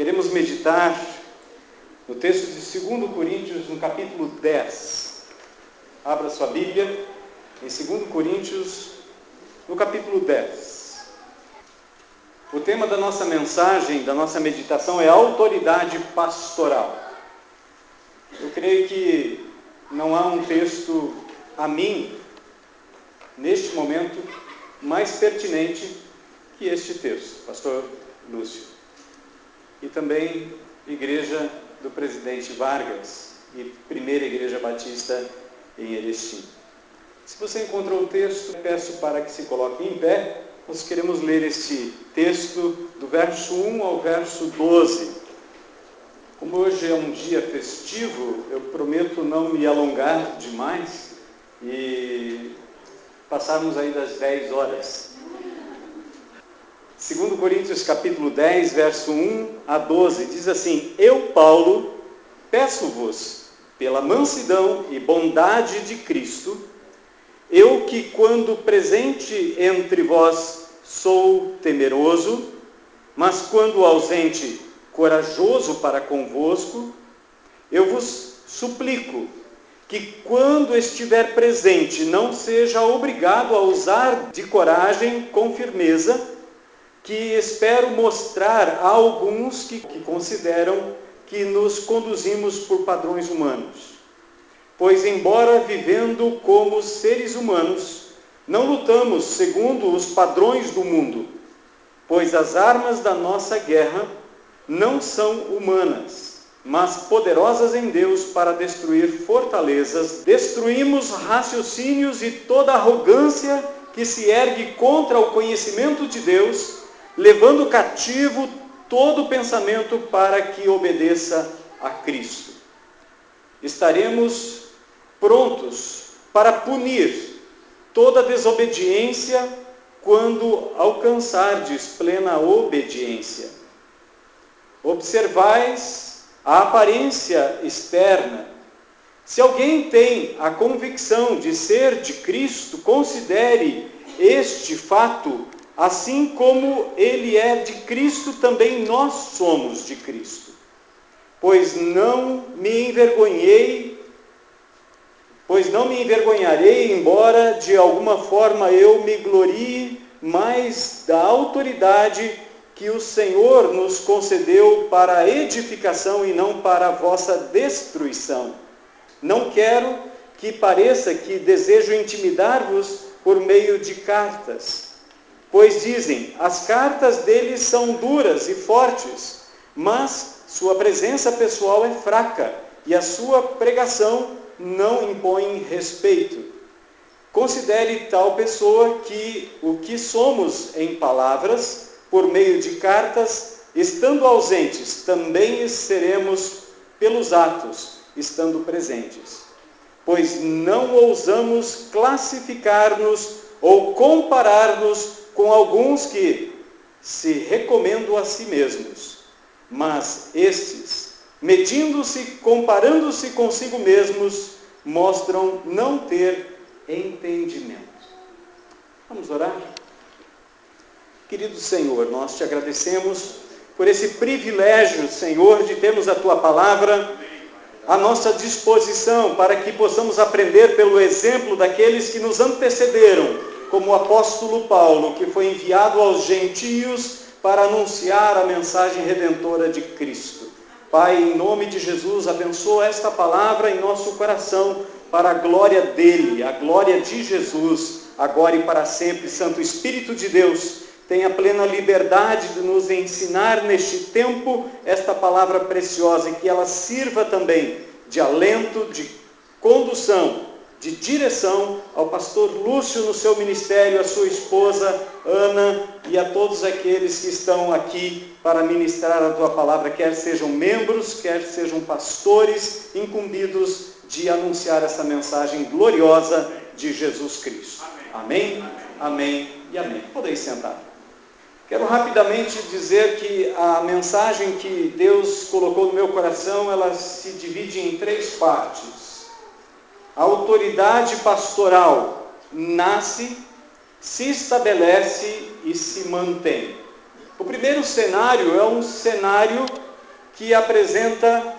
Queremos meditar no texto de 2 Coríntios, no capítulo 10. Abra sua Bíblia em 2 Coríntios, no capítulo 10. O tema da nossa mensagem, da nossa meditação é autoridade pastoral. Eu creio que não há um texto, a mim, neste momento, mais pertinente que este texto, Pastor Lúcio. E também Igreja do Presidente Vargas e Primeira Igreja Batista em Erechim. Se você encontrou o texto, peço para que se coloque em pé. Nós queremos ler este texto do verso 1 ao verso 12. Como hoje é um dia festivo, eu prometo não me alongar demais e passarmos aí das 10 horas. 2 Coríntios capítulo 10, verso 1 a 12, diz assim: Eu, Paulo, peço-vos, pela mansidão e bondade de Cristo, eu que quando presente entre vós sou temeroso, mas quando ausente corajoso para convosco, eu vos suplico que quando estiver presente não seja obrigado a usar de coragem com firmeza, que espero mostrar a alguns que consideram que nos conduzimos por padrões humanos. Pois, embora vivendo como seres humanos, não lutamos segundo os padrões do mundo, pois as armas da nossa guerra não são humanas, mas poderosas em Deus para destruir fortalezas. Destruímos raciocínios e toda arrogância que se ergue contra o conhecimento de Deus, levando cativo todo pensamento para que obedeça a Cristo. Estaremos prontos para punir toda desobediência quando alcançardes plena obediência. Observais a aparência externa. Se alguém tem a convicção de ser de Cristo, considere este fato. Assim como ele é de Cristo, também nós somos de Cristo. Pois não me envergonharei, embora de alguma forma eu me glorie mais da autoridade que o Senhor nos concedeu para a edificação e não para a vossa destruição. Não quero que pareça que desejo intimidar-vos por meio de cartas. Pois dizem, as cartas deles são duras e fortes, mas sua presença pessoal é fraca e a sua pregação não impõe respeito. Considere tal pessoa que o que somos em palavras, por meio de cartas, estando ausentes, também seremos pelos atos, estando presentes. Pois não ousamos classificar-nos ou comparar-nos com alguns que se recomendam a si mesmos, mas estes, medindo-se, comparando-se consigo mesmos, mostram não ter entendimento. Vamos orar? Querido Senhor, nós te agradecemos por esse privilégio, Senhor, de termos a Tua Palavra à nossa disposição, para que possamos aprender pelo exemplo daqueles que nos antecederam, como o apóstolo Paulo, que foi enviado aos gentios para anunciar a mensagem redentora de Cristo. Pai, em nome de Jesus, abençoa esta palavra em nosso coração, para a glória dele, a glória de Jesus, agora e para sempre. Santo Espírito de Deus, tenha plena liberdade de nos ensinar neste tempo esta palavra preciosa, e que ela sirva também de alento, de condução, de direção ao pastor Lúcio no seu ministério, a sua esposa Ana e a todos aqueles que estão aqui para ministrar a tua palavra, quer sejam membros, quer sejam pastores incumbidos de anunciar essa mensagem gloriosa de Jesus Cristo. Amém, amém e amém. Podeis sentar. Quero rapidamente dizer que a mensagem que Deus colocou no meu coração, ela se divide em 3 partes. A autoridade pastoral nasce, se estabelece e se mantém. O primeiro cenário é um cenário que apresenta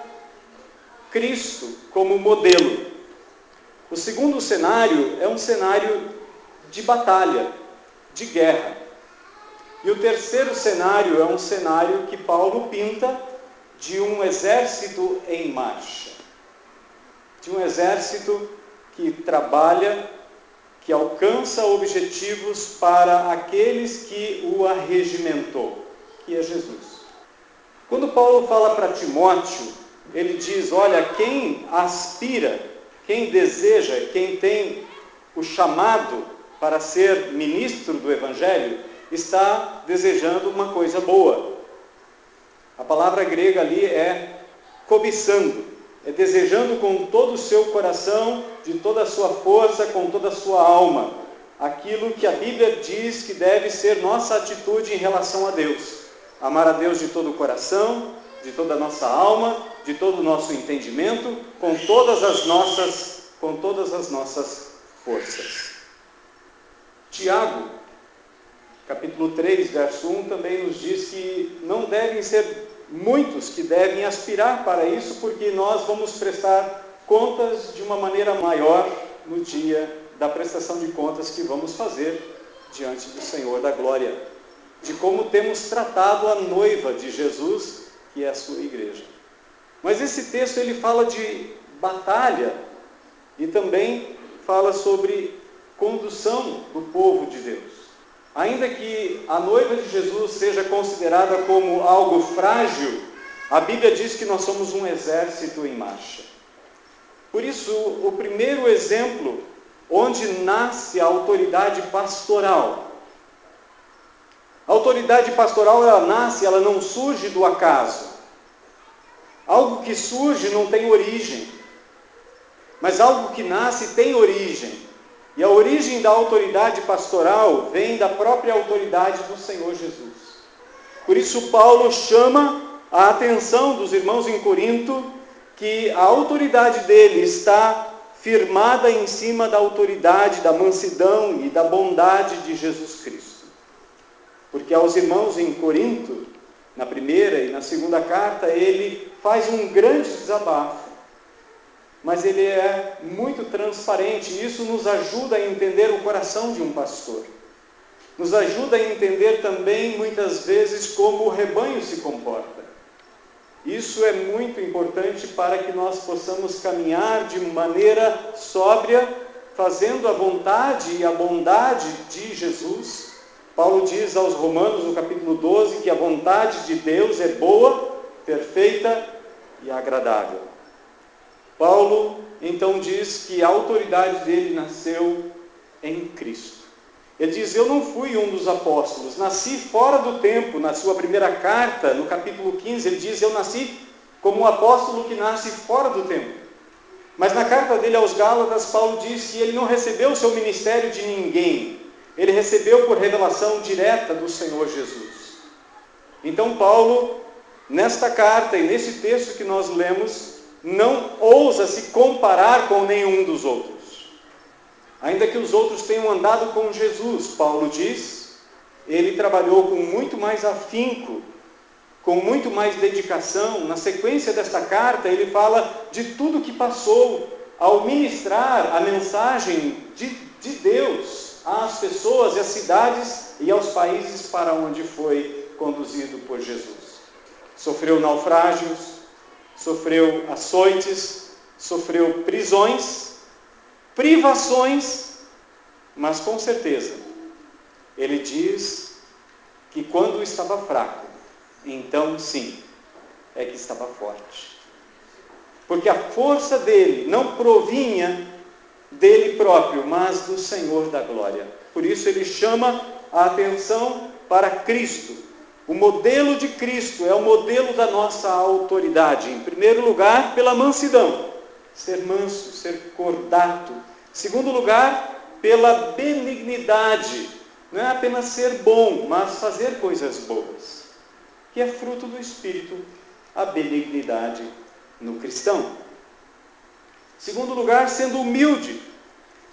Cristo como modelo. O segundo cenário é um cenário de batalha, de guerra. E o terceiro cenário é um cenário que Paulo pinta de um exército em marcha. De um exército que trabalha, que alcança objetivos para aqueles que o arregimentou, que é Jesus. Quando Paulo fala para Timóteo, ele diz, olha, quem aspira, quem deseja, quem tem o chamado para ser ministro do Evangelho, está desejando uma coisa boa. A palavra grega ali é cobiçando, é desejando com todo o seu coração, de toda a sua força, com toda a sua alma, aquilo que a Bíblia diz que deve ser nossa atitude em relação a Deus. Amar a Deus de todo o coração, de toda a nossa alma, de todo o nosso entendimento, com todas as nossas forças. Tiago, capítulo 3, verso 1, também nos diz que não devem ser muitos que devem aspirar para isso, porque nós vamos prestar contas de uma maneira maior no dia da prestação de contas que vamos fazer diante do Senhor da glória, de como temos tratado a noiva de Jesus, que é a sua igreja. Mas esse texto ele fala de batalha e também fala sobre condução do povo de Deus. Ainda que a noiva de Jesus seja considerada como algo frágil, a Bíblia diz que nós somos um exército em marcha. Por isso, o primeiro exemplo onde nasce a autoridade pastoral. A autoridade pastoral, ela nasce, ela não surge do acaso. Algo que surge não tem origem, mas algo que nasce tem origem. E a origem da autoridade pastoral vem da própria autoridade do Senhor Jesus. Por isso Paulo chama a atenção dos irmãos em Corinto que a autoridade dele está firmada em cima da autoridade, da mansidão e da bondade de Jesus Cristo. Porque aos irmãos em Corinto, na primeira e na segunda carta, ele faz um grande desabafo. Mas ele é muito transparente e isso nos ajuda a entender o coração de um pastor. Nos ajuda a entender também, muitas vezes, como o rebanho se comporta. Isso é muito importante para que nós possamos caminhar de maneira sóbria, fazendo a vontade e a bondade de Jesus. Paulo diz aos Romanos, no capítulo 12, que a vontade de Deus é boa, perfeita e agradável. Paulo, então, diz que a autoridade dele nasceu em Cristo. Ele diz, eu não fui um dos apóstolos, nasci fora do tempo. Na sua primeira carta, no capítulo 15, ele diz, eu nasci como um apóstolo que nasce fora do tempo. Mas na carta dele aos Gálatas, Paulo diz que ele não recebeu o seu ministério de ninguém. Ele recebeu por revelação direta do Senhor Jesus. Então Paulo, nesta carta e nesse texto que nós lemos, não ousa se comparar com nenhum dos outros. Ainda que os outros tenham andado com Jesus, Paulo diz, ele trabalhou com muito mais afinco, com muito mais dedicação. Na sequência desta carta, ele fala de tudo que passou ao ministrar a mensagem de Deus às pessoas e às cidades e aos países para onde foi conduzido por Jesus. Sofreu naufrágios, sofreu açoites, sofreu prisões, privações, mas com certeza, ele diz que quando estava fraco, então sim, é que estava forte. Porque a força dele não provinha dele próprio, mas do Senhor da glória. Por isso ele chama a atenção para Cristo. O modelo de Cristo é o modelo da nossa autoridade. Em primeiro lugar, pela mansidão. Ser manso, ser cordato. Em segundo lugar, pela benignidade. Não é apenas ser bom, mas fazer coisas boas. Que é fruto do Espírito, a benignidade no cristão. Em segundo lugar, sendo humilde.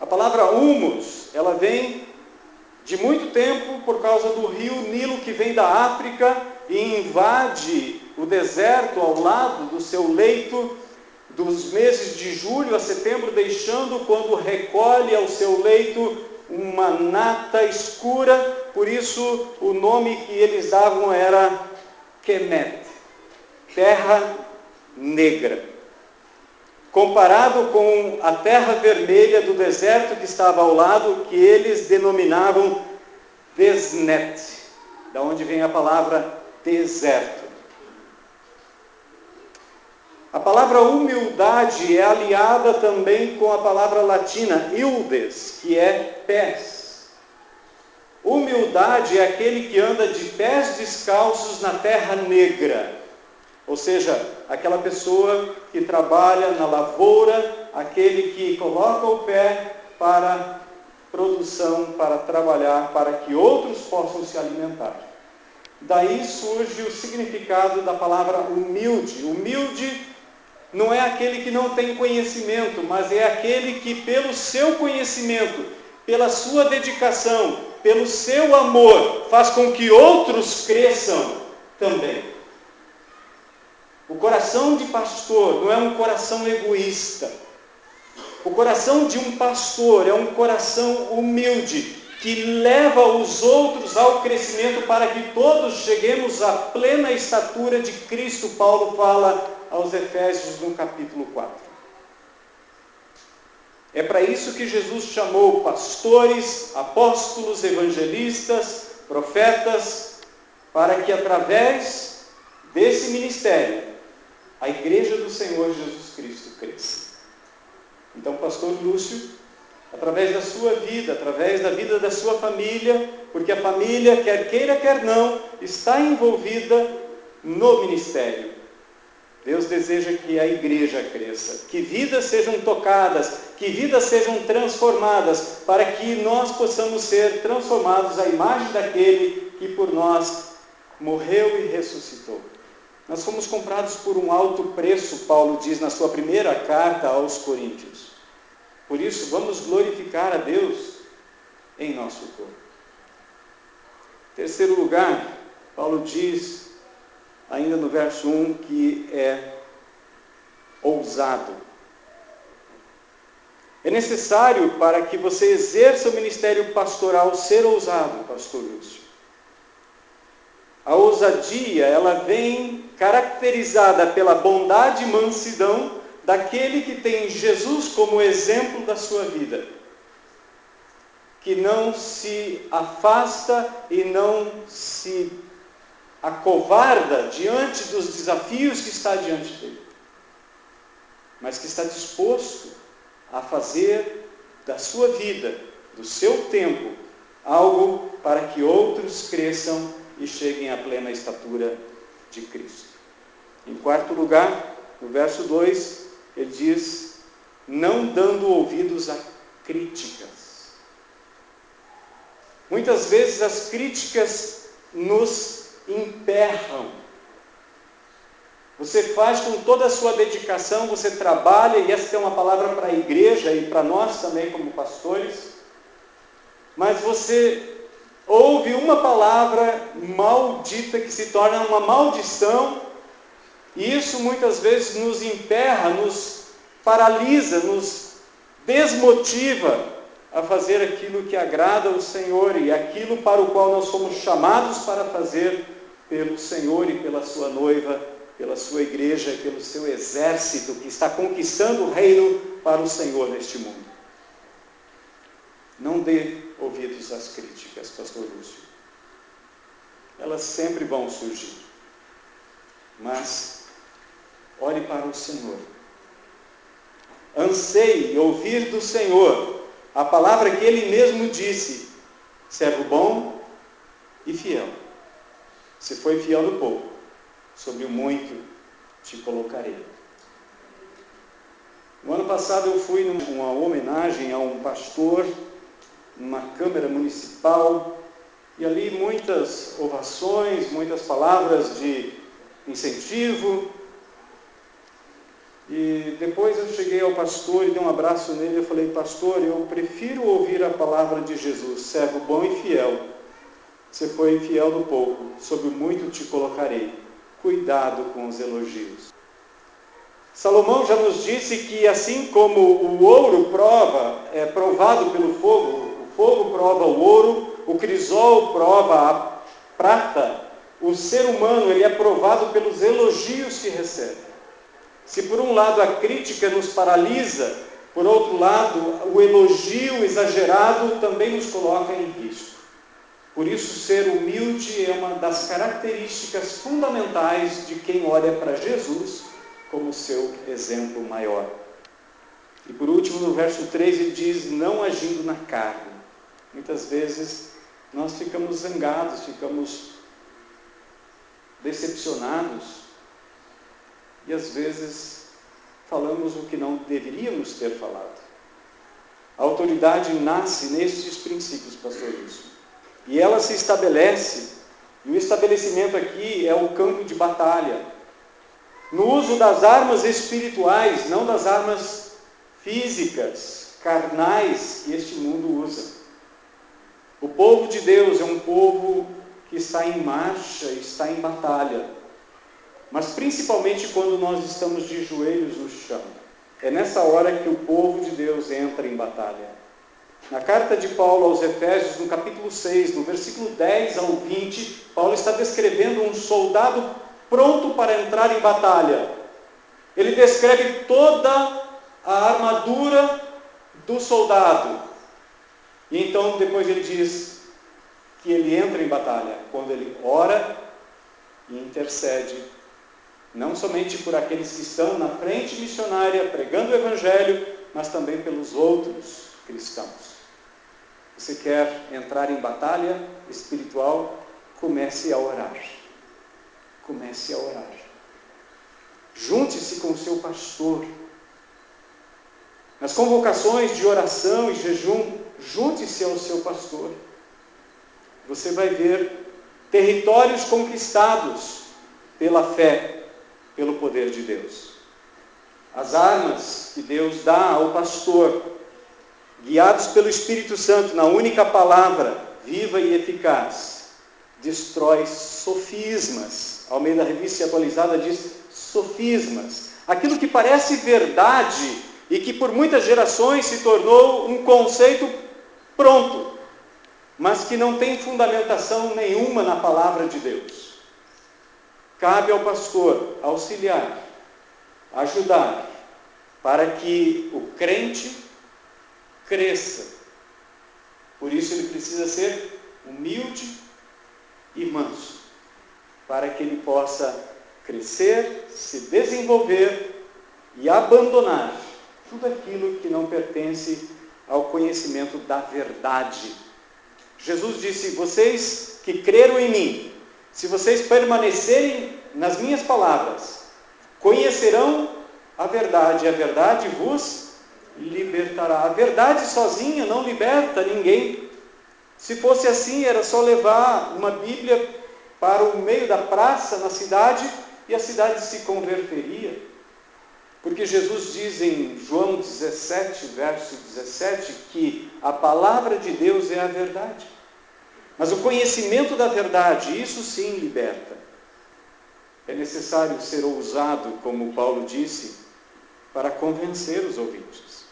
A palavra humus, ela vem de muito tempo por causa do rio Nilo que vem da África e invade o deserto ao lado do seu leito, dos meses de julho a setembro, deixando, quando recolhe ao seu leito, uma nata escura. Por isso o nome que eles davam era Kemet, terra negra. Comparado com a terra vermelha do deserto que estava ao lado, que eles denominavam Desnet, da onde vem a palavra deserto. A palavra humildade é aliada também com a palavra latina ildes, que é pés. Humildade é aquele que anda de pés descalços na terra negra, ou seja, aquela pessoa que trabalha na lavoura, aquele que coloca o pé para produção, para trabalhar, para que outros possam se alimentar. Daí surge o significado da palavra humilde. Humilde não é aquele que não tem conhecimento, mas é aquele que, pelo seu conhecimento, pela sua dedicação, pelo seu amor, faz com que outros cresçam também. O coração de pastor não é um coração egoísta. O coração de um pastor é um coração humilde, que leva os outros ao crescimento para que todos cheguemos à plena estatura de Cristo. Paulo fala aos Efésios no capítulo 4. É para isso que Jesus chamou pastores, apóstolos, evangelistas, profetas, para que através desse ministério a igreja do Senhor Jesus Cristo cresça. Então, pastor Lúcio, através da sua vida, através da vida da sua família, porque a família, quer queira, quer não, está envolvida no ministério. Deus deseja que a igreja cresça, que vidas sejam tocadas, que vidas sejam transformadas, para que nós possamos ser transformados à imagem daquele que por nós morreu e ressuscitou. Nós fomos comprados por um alto preço, Paulo diz na sua primeira carta aos Coríntios. Por isso, vamos glorificar a Deus em nosso corpo. Terceiro lugar, Paulo diz, ainda no verso 1, que é ousado. É necessário, para que você exerça o ministério pastoral, ser ousado, pastor Lúcio. A ousadia, ela vem caracterizada pela bondade e mansidão daquele que tem Jesus como exemplo da sua vida, que não se afasta e não se acovarda diante dos desafios que está diante dele, mas que está disposto a fazer da sua vida, do seu tempo, algo para que outros cresçam e cheguem à plena estatura de Cristo. Em quarto lugar, no verso 2, ele diz, não dando ouvidos a críticas. Muitas vezes as críticas nos emperram. Você faz com toda a sua dedicação, você trabalha, e essa é uma palavra para a igreja e para nós também como pastores, mas você ouve uma palavra maldita que se torna uma maldição, e isso muitas vezes nos emperra, nos paralisa, nos desmotiva a fazer aquilo que agrada ao Senhor e aquilo para o qual nós somos chamados para fazer pelo Senhor e pela sua noiva, pela sua igreja e pelo seu exército que está conquistando o reino para o Senhor neste mundo. Não dê ouvidos às críticas, pastor Lúcio. Elas sempre vão surgir. Mas olhe para o Senhor. Anseie ouvir do Senhor a palavra que Ele mesmo disse, servo bom e fiel. Se foi fiel no pouco, sobre o muito te colocarei. No ano passado eu fui numa homenagem a um pastor, numa Câmara Municipal, e ali muitas ovações, muitas palavras de incentivo. E depois eu cheguei ao pastor e dei um abraço nele e eu falei, pastor, eu prefiro ouvir a palavra de Jesus, servo bom e fiel. Você foi fiel no pouco, sobre o muito te colocarei. cuidado com os elogios. Salomão já nos disse que assim como o ouro é provado pelo fogo, o fogo prova o ouro, o crisol prova a prata, o ser humano ele é provado pelos elogios que recebe. Se por um lado a crítica nos paralisa, por outro lado o elogio exagerado também nos coloca em risco. Por isso ser humilde é uma das características fundamentais de quem olha para Jesus como seu exemplo maior. E por último, no verso 3, ele diz, não agindo na carne. Muitas vezes nós ficamos zangados, ficamos decepcionados e às vezes falamos o que não deveríamos ter falado. A autoridade nasce nestes princípios, pastor Wilson. E ela se estabelece, e o estabelecimento aqui é o campo de batalha. No uso das armas espirituais, não das armas físicas, carnais, que este mundo usa. O povo de Deus é um povo que está em marcha, está em batalha. Mas principalmente quando nós estamos de joelhos no chão. É nessa hora que o povo de Deus entra em batalha. Na carta de Paulo aos Efésios, no capítulo 6, no versículo 10 ao 20, Paulo está descrevendo um soldado pronto para entrar em batalha. Ele descreve toda a armadura do soldado. E então depois ele diz que ele entra em batalha quando ele ora e intercede, não somente por aqueles que estão na frente missionária pregando o Evangelho, mas também pelos outros cristãos. Você quer entrar em batalha espiritual? Comece a orar. Comece a orar. Junte-se com o seu pastor. Nas convocações de oração e jejum, junte-se ao seu pastor. Você vai ver territórios conquistados pela fé, pelo poder de Deus. As armas que Deus dá ao pastor, guiados pelo Espírito Santo, na única palavra, viva e eficaz, destrói sofismas. Almeida Revista Atualizada diz sofismas. Aquilo que parece verdade e que por muitas gerações se tornou um conceito pronto, mas que não tem fundamentação nenhuma na palavra de Deus. Cabe ao pastor auxiliar, ajudar, para que o crente cresça. Por isso ele precisa ser humilde e manso, para que ele possa crescer, se desenvolver e abandonar tudo aquilo que não pertence ao conhecimento da verdade. Jesus disse, vocês que creram em mim, se vocês permanecerem nas minhas palavras, conhecerão a verdade vos libertará. A verdade sozinha não liberta ninguém. Se fosse assim, era só levar uma Bíblia para o meio da praça na cidade e a cidade se converteria. Porque Jesus diz em João 17, verso 17, que a palavra de Deus é a verdade. Mas o conhecimento da verdade, isso sim liberta. É necessário ser ousado, como Paulo disse, para convencer os ouvintes.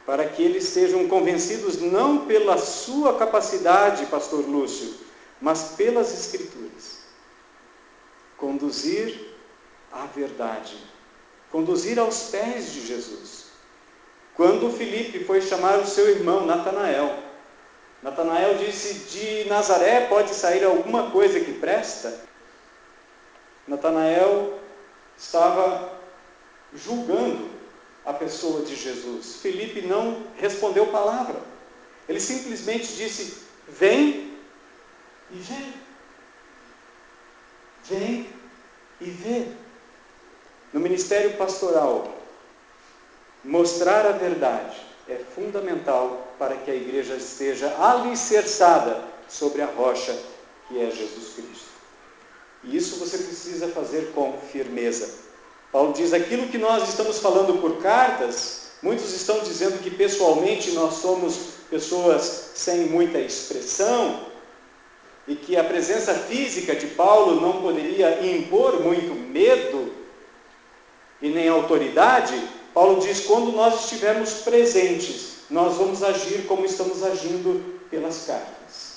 Para que eles sejam convencidos não pela sua capacidade, pastor Lúcio, mas pelas Escrituras. Conduzir à verdade. Conduzir aos pés de Jesus. Quando Filipe foi chamar o seu irmão Natanael, Natanael disse, de Nazaré pode sair alguma coisa que presta? Natanael estava julgando a pessoa de Jesus. Filipe não respondeu palavra. Ele simplesmente disse, vem e vê. Vem e vê. No ministério pastoral, mostrar a verdade é fundamental para que a igreja esteja alicerçada sobre a rocha que é Jesus Cristo. E isso você precisa fazer com firmeza. Paulo diz, aquilo que nós estamos falando por cartas, muitos estão dizendo que pessoalmente nós somos pessoas sem muita expressão, e que a presença física de Paulo não poderia impor muito medo e nem autoridade, Paulo diz: quando nós estivermos presentes, nós vamos agir como estamos agindo pelas cartas.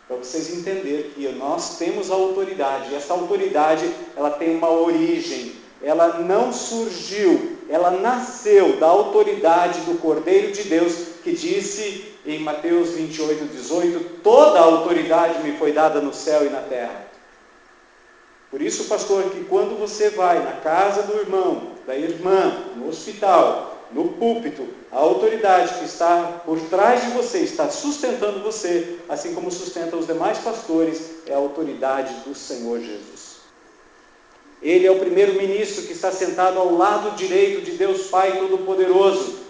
Para vocês entenderem que nós temos autoridade, e essa autoridade ela tem uma origem, ela não surgiu, ela nasceu da autoridade do Cordeiro de Deus, que disse em Mateus 28:18, toda a autoridade me foi dada no céu e na terra. Por isso, pastor, que quando você vai na casa do irmão, da irmã, no hospital, no púlpito, a autoridade que está por trás de você, está sustentando você, assim como sustenta os demais pastores, é a autoridade do Senhor Jesus. Ele é o primeiro-ministro que está sentado ao lado direito de Deus Pai Todo-Poderoso,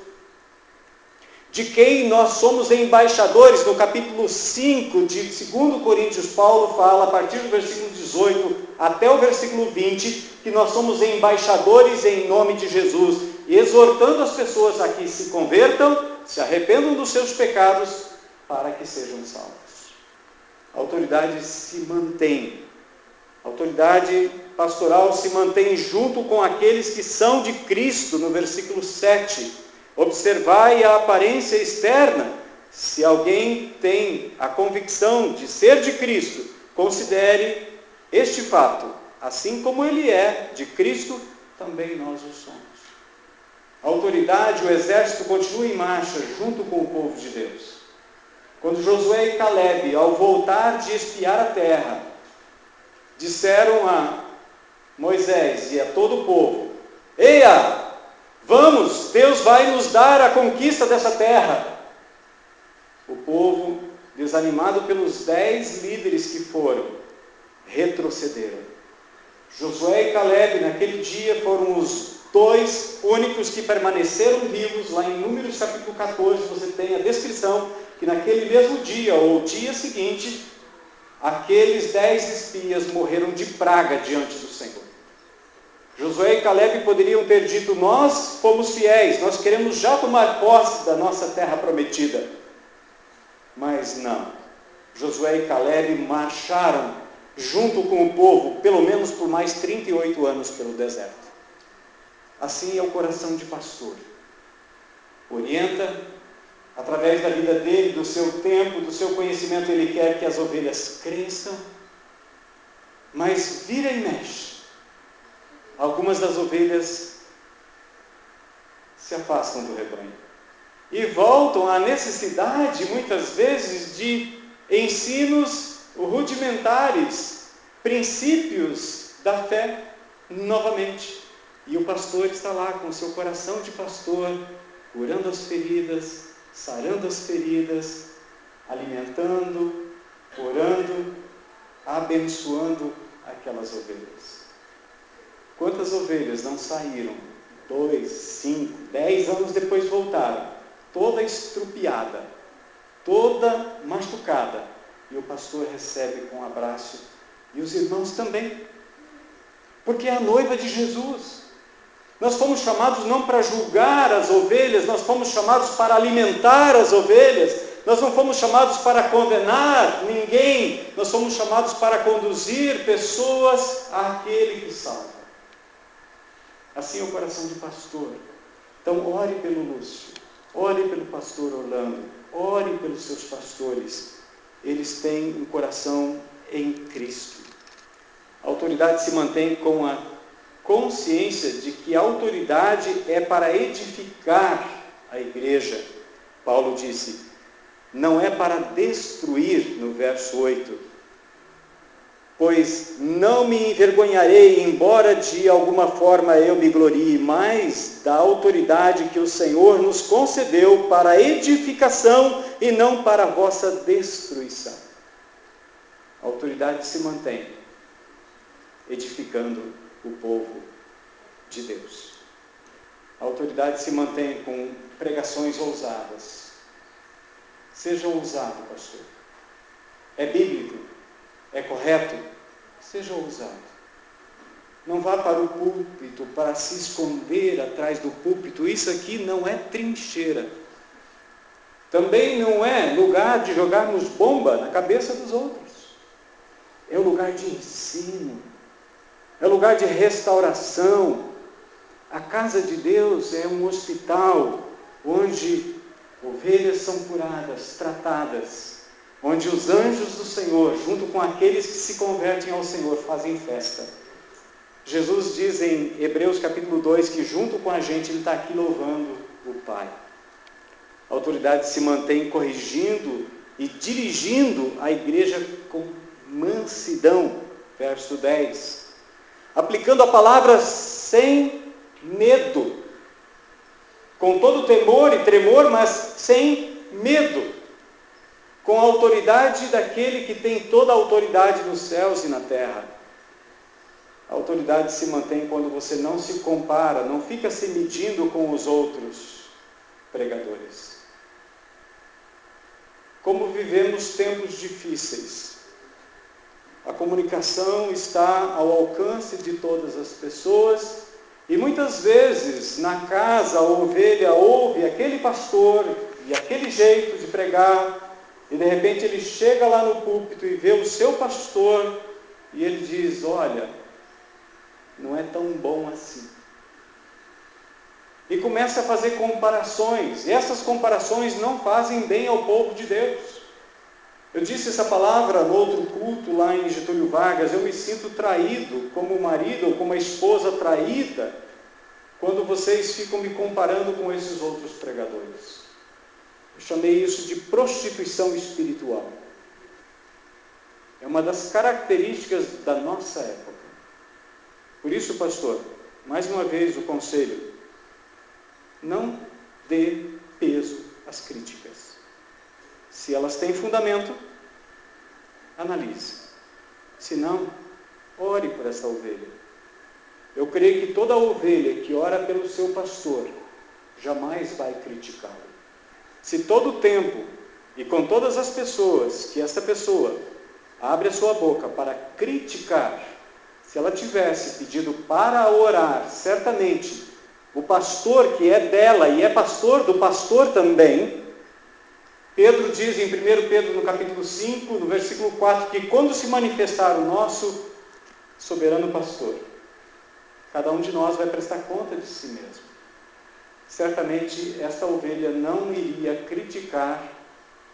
de quem nós somos embaixadores. No capítulo 5 de 2 Coríntios, Paulo fala, a partir do versículo 18 até o versículo 20, que nós somos embaixadores em nome de Jesus, exortando as pessoas a que se convertam, se arrependam dos seus pecados, para que sejam salvos. A autoridade se mantém. A autoridade pastoral se mantém junto com aqueles que são de Cristo, no versículo 7. Observai a aparência externa. Se alguém tem a convicção de ser de Cristo, considere este fato: assim como ele é de Cristo, também nós o somos. A autoridade, o exército continua em marcha junto com o povo de Deus. Quando Josué e Caleb, ao voltar de espiar a terra, disseram a Moisés e a todo o povo: eia, vamos, Deus vai nos dar a conquista dessa terra. O povo, desanimado pelos 10 líderes que foram, retrocederam. Josué e Caleb, naquele dia, foram os 2 únicos que permaneceram vivos. Lá em Números capítulo 14, você tem a descrição que naquele mesmo dia, ou dia seguinte, aqueles 10 espias morreram de praga diante do Senhor. Josué e Caleb poderiam ter dito: nós fomos fiéis, nós queremos já tomar posse da nossa terra prometida. Mas não. Josué e Caleb marcharam junto com o povo, pelo menos por mais 38 anos pelo deserto. Assim é o coração de pastor. Orienta, através da vida dele, do seu tempo, do seu conhecimento, ele quer que as ovelhas cresçam, mas vira e mexe. Algumas das ovelhas se afastam do rebanho e voltam à necessidade, muitas vezes, de ensinos rudimentares, princípios da fé, novamente. E o pastor está lá com o seu coração de pastor, curando as feridas, sarando as feridas, alimentando, orando, abençoando aquelas ovelhas. Quantas ovelhas não saíram 2, 5, 10 anos depois voltaram, toda estrupiada, toda machucada, e o pastor recebe com um abraço, e os irmãos também, porque é a noiva de Jesus. Nós fomos chamados não para julgar as ovelhas, nós fomos chamados para alimentar as ovelhas. Nós não fomos chamados para condenar ninguém, nós fomos chamados para conduzir pessoas àquele que salva. Assim é o coração de pastor. Então ore pelo Lúcio, ore pelo pastor Orlando, ore pelos seus pastores. Eles têm um coração em Cristo. A autoridade se mantém com a consciência de que a autoridade é para edificar a igreja. Paulo disse: não é para destruir, no verso 8. Pois não me envergonharei, embora de alguma forma eu me glorie, mas da autoridade que o Senhor nos concedeu para a edificação e não para a vossa destruição. A autoridade se mantém edificando o povo de Deus. A autoridade se mantém com pregações ousadas. Seja ousado, pastor. É bíblico? É correto? Seja ousado. Não vá para o púlpito para se esconder atrás do púlpito. Isso aqui não é trincheira. Também não é lugar de jogarmos bomba na cabeça dos outros. é o lugar de ensino, é o lugar de restauração. A casa de Deus é um hospital onde ovelhas são curadas, tratadas, onde os anjos do Senhor, junto com aqueles que se convertem ao Senhor, fazem festa. Jesus diz em Hebreus capítulo 2 que junto com a gente Ele está aqui louvando o Pai. A autoridade se mantém corrigindo e dirigindo a igreja com mansidão, verso 10. Aplicando a palavra sem medo, com todo temor e tremor, mas sem medo, com a autoridade daquele que tem toda a autoridade nos céus e na terra. A autoridade se mantém quando você não se compara, não fica se medindo com os outros pregadores. Como vivemos tempos difíceis, a comunicação está ao alcance de todas as pessoas e muitas vezes na casa a ovelha ouve aquele pastor e aquele jeito de pregar e de repente ele chega lá no púlpito e vê o seu pastor e ele diz: olha, não é tão bom assim. E começa a fazer comparações, e essas comparações não fazem bem ao povo de Deus. Eu disse essa palavra no outro culto lá em Getúlio Vargas: eu me sinto traído como marido ou como a esposa traída quando vocês ficam me comparando com esses outros pregadores. Eu chamei isso de prostituição espiritual. É uma das características da nossa época. Por isso, pastor, mais uma vez o conselho: não dê peso às críticas. Se elas têm fundamento, analise. Se não, ore por essa ovelha. Eu creio que toda ovelha que ora pelo seu pastor jamais vai criticá-lo. Se todo o tempo e com todas as pessoas que esta pessoa abre a sua boca para criticar, se ela tivesse pedido para orar, certamente o pastor que é dela e é pastor do pastor também, Pedro diz em 1 Pedro no capítulo 5, no versículo 4, que quando se manifestar o nosso soberano pastor, cada um de nós vai prestar conta de si mesmo. Certamente esta ovelha não iria criticar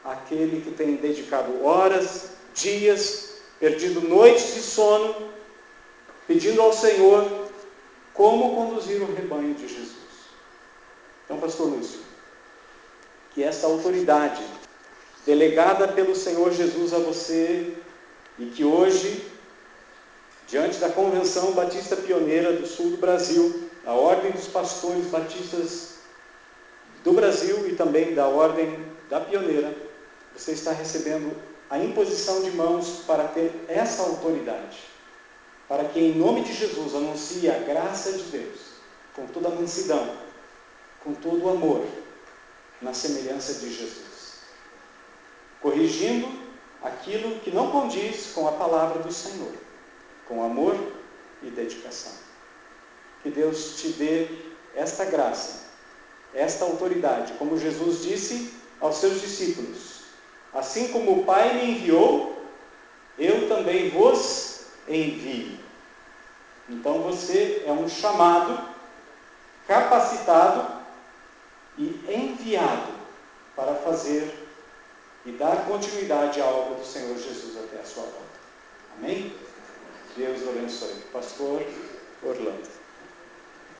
aquele que tem dedicado horas, dias, perdido noites de sono, pedindo ao Senhor como conduzir o rebanho de Jesus. Então, pastor Lúcio, que essa autoridade delegada pelo Senhor Jesus a você, e que hoje, diante da Convenção Batista Pioneira do Sul do Brasil, a Ordem dos Pastores Batistas do Brasil e também da Ordem da Pioneira, você está recebendo a imposição de mãos para ter essa autoridade, para que em nome de Jesus anuncie a graça de Deus, com toda a mansidão, com todo o amor, na semelhança de Jesus, corrigindo aquilo que não condiz com a palavra do Senhor, com amor e dedicação. Que Deus te dê esta graça, esta autoridade, como Jesus disse aos seus discípulos: assim como o Pai me enviou, eu também vos envio. Então você é um chamado, capacitado e enviado para fazer e dar continuidade à obra do Senhor Jesus até a sua volta. Amém? Deus o abençoe. Pastor Orlando.